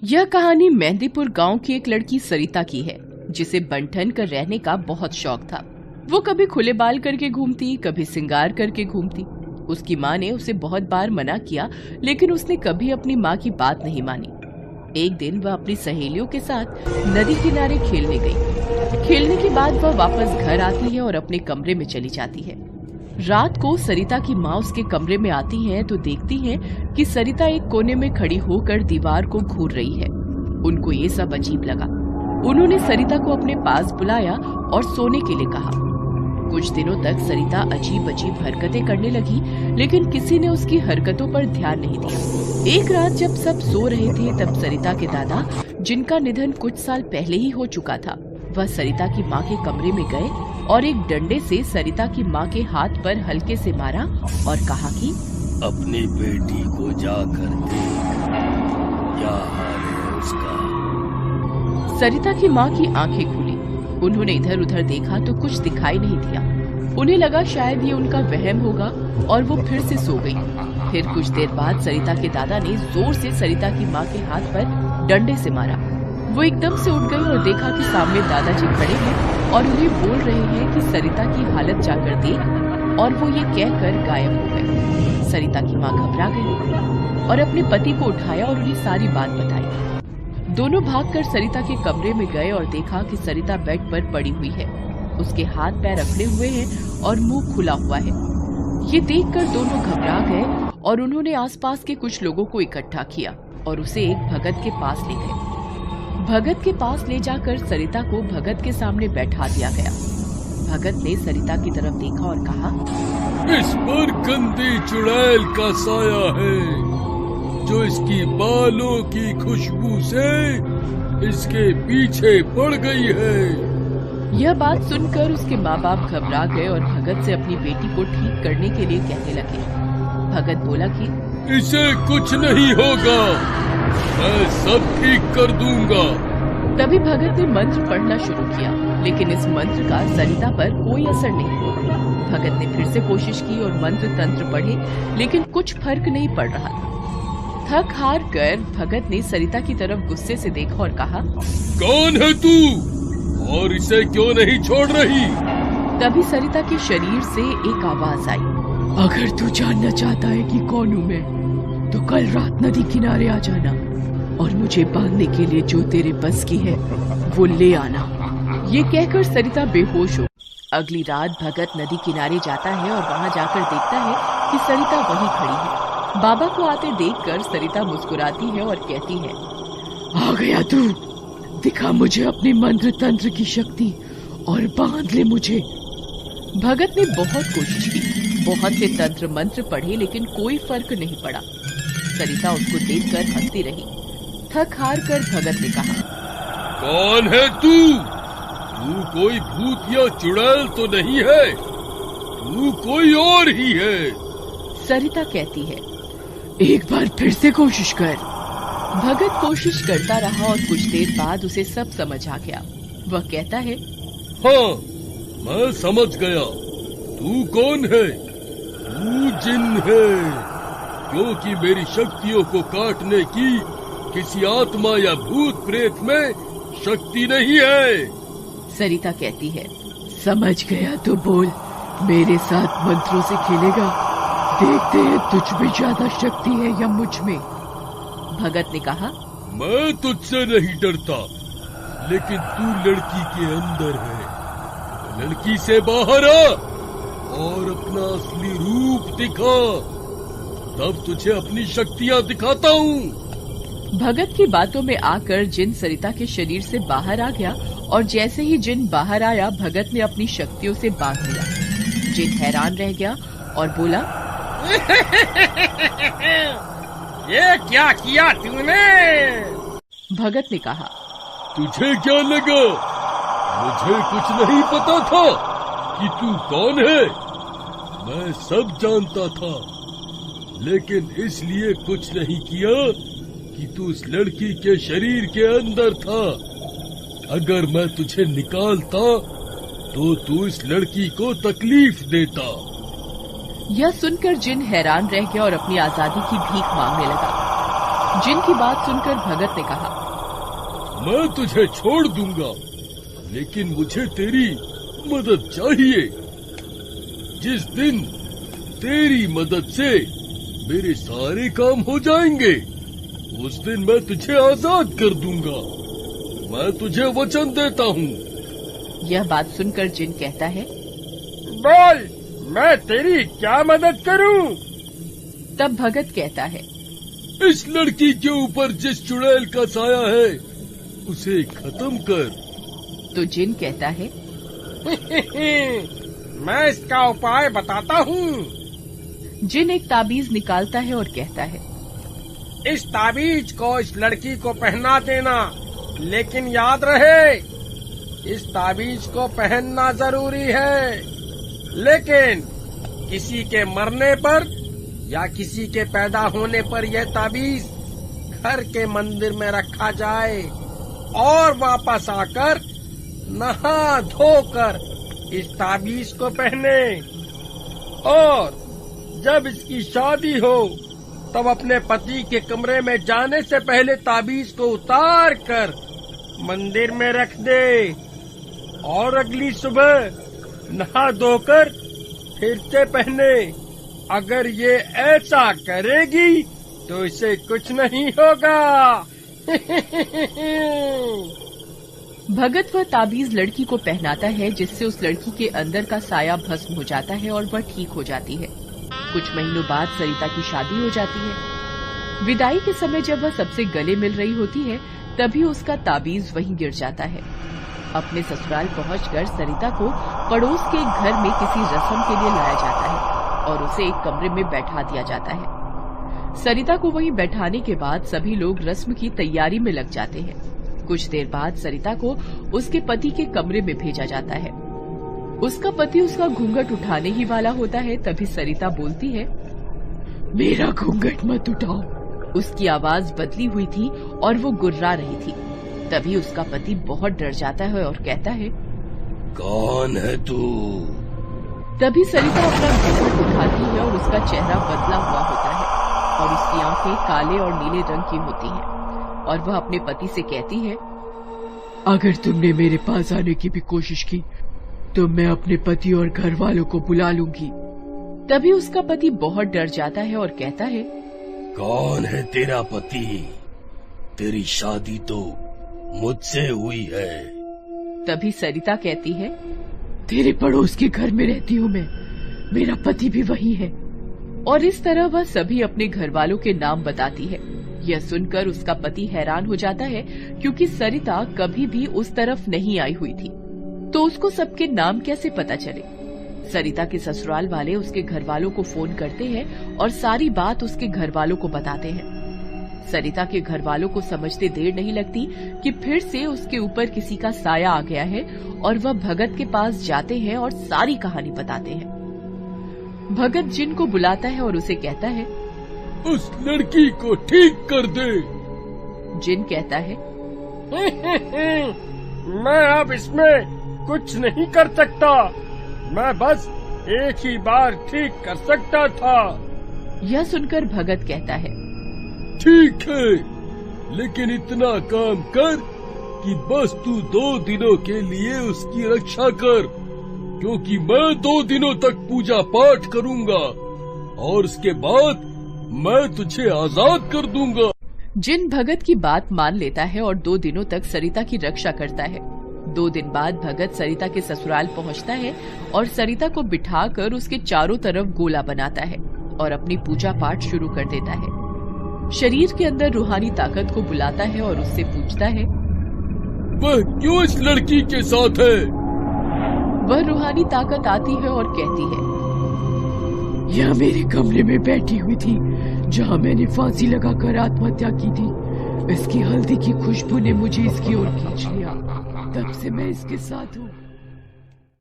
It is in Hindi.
यह कहानी मेहंदीपुर गांव की एक लड़की सरिता की है, जिसे बन-ठन कर रहने का बहुत शौक था। वो कभी खुले बाल करके घूमती, कभी सिंगार करके घूमती। उसकी माँ ने उसे बहुत बार मना किया, लेकिन उसने कभी अपनी माँ की बात नहीं मानी। एक दिन वह अपनी सहेलियों के साथ नदी किनारे खेलने गई। खेलने के बाद वह वापस घर आती है और अपने कमरे में चली जाती है। रात को सरिता की माँ उसके कमरे में आती है तो देखती है कि सरिता एक कोने में खड़ी होकर दीवार को घूर रही है। उनको ये सब अजीब लगा। उन्होंने सरिता को अपने पास बुलाया और सोने के लिए कहा। कुछ दिनों तक सरिता अजीब अजीब हरकतें करने लगी, लेकिन किसी ने उसकी हरकतों पर ध्यान नहीं दिया। एक रात जब सब सो रहे थे, तब सरिता के दादा, जिनका निधन कुछ साल पहले ही हो चुका था, वह सरिता की माँ के कमरे में गए और एक डंडे से सरिता की माँ के हाथ पर हल्के से मारा और कहा कि अपनी बेटी को जाकर देख, क्या हाल है उसका। सरिता की माँ की आंखें खुली। उन्होंने इधर उधर देखा तो कुछ दिखाई नहीं दिया। उन्हें लगा शायद ये उनका वहम होगा और वो फिर से सो गई। फिर कुछ देर बाद सरिता के दादा ने जोर से सरिता की माँ के हाथ पर डंडे से मारा। वो एकदम से उठ गई और देखा कि सामने दादाजी खड़े हैं और उन्हें बोल रहे हैं कि सरिता की हालत जाकर देख, और वो ये कहकर गायब हो गए। सरिता की माँ घबरा गई और अपने पति को उठाया और उन्हें सारी बात बताई। दोनों भागकर सरिता के कमरे में गए और देखा कि सरिता बेड पर पड़ी हुई है। उसके हाथ पैर अकड़े हुए हैं और मुंह खुला हुआ है। ये देखकर दोनों घबरा गए और उन्होंने आसपास के कुछ लोगों को इकट्ठा किया और उसे एक भगत के पास ले गए। भगत के पास ले जाकर सरिता को भगत के सामने बैठा दिया गया। भगत ने सरिता की तरफ देखा और कहा, इस पर गंदी चुड़ैल का साया है, जो इसकी बालों की खुशबू से इसके पीछे पड़ गई है। यह बात सुनकर उसके माँ बाप घबरा गए और भगत से अपनी बेटी को ठीक करने के लिए कहने लगे। भगत बोला कि इसे कुछ नहीं होगा, मैं सब ठीक कर दूंगा। तभी भगत ने मंत्र पढ़ना शुरू किया, लेकिन इस मंत्र का सरिता पर कोई असर नहीं हुआ। भगत ने फिर से कोशिश की और मंत्र तंत्र पढ़े, लेकिन कुछ फर्क नहीं पड़ रहा था। थक हार कर भगत ने सरिता की तरफ गुस्से से देखा और कहा, कौन है तू और इसे क्यों नहीं छोड़ रही? तभी सरिता के शरीर से एक आवाज आई, अगर तू जानना चाहता है कि कौन हूँ मैं, तो कल रात नदी किनारे आ जाना और मुझे बांधने के लिए जो तेरे बस की है वो ले आना। ये कहकर सरिता बेहोश हो। अगली रात भगत नदी किनारे जाता है और वहाँ जाकर देखता है कि सरिता वहीं खड़ी है। बाबा को आते देखकर सरिता मुस्कुराती है और कहती है, आ गया तू, दिखा मुझे अपने मंत्र तंत्र की शक्ति और बांध ले मुझे। भगत ने बहुत कोशिश की, बहुत से तंत्र मंत्र पढ़े, लेकिन कोई फर्क नहीं पड़ा। सरिता उसको देखकर हंसती रही। थक हार कर भगत ने कहा, कौन है तू? तू कोई भूत या चुड़ैल तो नहीं है, तू कोई और ही है। सरिता कहती है, एक बार फिर से कोशिश कर। भगत कोशिश करता रहा और कुछ देर बाद उसे सब समझ आ गया। वह कहता है, हाँ, मैं समझ गया। तू कौन है? तू जिन है, क्योंकि मेरी शक्तियों को काटने की किसी आत्मा या भूत प्रेत में शक्ति नहीं है। सरिता कहती है, समझ गया तो बोल, मेरे साथ मंत्रों से खेलेगा? देखते हैं तुझ में ज्यादा शक्ति है या मुझ में। भगत ने कहा, मैं तुझसे नहीं डरता, लेकिन तू लड़की के अंदर है। लड़की से बाहर आ और अपना असली रूप दिखा, तब तुझे अपनी शक्तियाँ दिखाता हूँ। भगत की बातों में आकर जिन सरिता के शरीर से बाहर आ गया और जैसे ही जिन बाहर आया, भगत ने अपनी शक्तियों से बांध लिया। जिन हैरान रह गया और बोला, ये क्या किया तूने? भगत ने कहा, तुझे क्या लगा? मुझे कुछ नहीं पता था कि तू कौन है। मैं सब जानता था, लेकिन इसलिए कुछ नहीं किया कि तू उस लड़की के शरीर के अंदर था। अगर मैं तुझे निकालता तो तू इस लड़की को तकलीफ देता। यह सुनकर जिन हैरान रह गया और अपनी आजादी की भीख मांगने लगा। जिन की बात सुनकर भगत ने कहा, मैं तुझे छोड़ दूंगा, लेकिन मुझे तेरी मदद चाहिए। जिस दिन तेरी मदद से मेरे सारे काम हो जाएंगे, उस दिन मैं तुझे आजाद कर दूंगा। मैं तुझे वचन देता हूँ। यह बात सुनकर जिन कहता है, बोल, मैं तेरी क्या मदद करूं? तब भगत कहता है, इस लड़की के ऊपर जिस चुड़ैल का साया है, उसे खत्म कर। तो जिन कहता है, मैं इसका उपाय बताता हूँ। जिन एक ताबीज निकालता है और कहता है, इस ताबीज को इस लड़की को पहना देना, लेकिन याद रहे, इस ताबीज को पहनना जरूरी है। लेकिन किसी के मरने पर या किसी के पैदा होने पर यह ताबीज घर के मंदिर में रखा जाए और वापस आकर नहा धोकर इस ताबीज को पहने, और जब इसकी शादी हो तब अपने पति के कमरे में जाने से पहले ताबीज को उतार कर मंदिर में रख दे, और अगली सुबह नहा धोकर फिर से पहने। अगर ये ऐसा करेगी तो इसे कुछ नहीं होगा। भगत वह ताबीज लड़की को पहनाता है, जिससे उस लड़की के अंदर का साया भस्म हो जाता है और वह ठीक हो जाती है। कुछ महीनों बाद सरिता की शादी हो जाती है। विदाई के समय जब वह सबसे गले मिल रही होती है, तभी उसका ताबीज वहीं गिर जाता है। अपने ससुराल पहुंचकर सरिता को पड़ोस के एक घर में किसी रस्म के लिए लाया जाता है और उसे एक कमरे में बैठा दिया जाता है। सरिता को वहीं बैठाने के बाद सभी लोग रस्म की तैयारी में लग जाते हैं। कुछ देर बाद सरिता को उसके पति के कमरे में भेजा जाता है। उसका पति उसका घूंघट उठाने ही वाला होता है, तभी सरिता बोलती है, मेरा घूंघट मत उठाओ। उसकी आवाज बदली हुई थी और वो गुर्रा रही थी। तभी उसका पति बहुत डर जाता है और कहता है, कौन है तू? तभी सरिता अपना घूंघट उठाती है और उसका चेहरा बदला हुआ होता है और उसकी आंखें काले और नीले रंग की होती हैं और वह अपने पति से कहती है, अगर तुमने मेरे पास आने की भी कोशिश की तो मैं अपने पति और घर वालों को बुला लूंगी। तभी उसका पति बहुत डर जाता है और कहता है, कौन है तेरा पति? तेरी शादी तो मुझसे हुई है। तभी सरिता कहती है, तेरे पड़ोस के घर में रहती हूँ मैं, मेरा पति भी वही है। और इस तरह वह सभी अपने घर वालों के नाम बताती है। यह सुनकर उसका पति हैरान हो जाता है, क्योंकि सरिता कभी भी उस तरफ नहीं आई हुई थी, तो उसको सबके नाम कैसे पता चले। सरिता के ससुराल वाले उसके घर वालों को फोन करते हैं और सारी बात उसके घर वालों को बताते हैं। सरिता के घर वालों को समझते देर नहीं लगती कि फिर से उसके ऊपर किसी का साया आ गया है और वह भगत के पास जाते हैं और सारी कहानी बताते हैं। भगत जिन को बुलाता है और उसे कहता है, उस लड़की को ठीक कर दे। जिन कहता है, मैं अब इसमें कुछ नहीं कर सकता, मैं बस एक ही बार ठीक कर सकता था। यह सुनकर भगत कहता है, ठीक है, लेकिन इतना काम कर कि बस तू 2 दिनों के लिए उसकी रक्षा कर, क्योंकि मैं 2 दिनों तक पूजा पाठ करूंगा और उसके बाद मैं तुझे आजाद कर दूंगा। जिन भगत की बात मान लेता है और 2 दिनों तक सरिता की रक्षा करता है। 2 दिन बाद भगत सरिता के ससुराल पहुंचता है और सरिता को बिठाकर उसके चारों तरफ गोला बनाता है और अपनी पूजा पाठ शुरू कर देता है। शरीर के अंदर रूहानी ताकत को बुलाता है और उससे पूछता है, वह क्यों इस लड़की के साथ है? वह रूहानी ताकत आती है और कहती है, यह मेरे कमरे में बैठी हुई थी जहाँ मैंने फांसी लगाकर आत्महत्या की थी। इसकी हल्दी की खुशबू ने मुझे इसकी ओर खींच लिया, तब से मैं इसके साथ हूँ।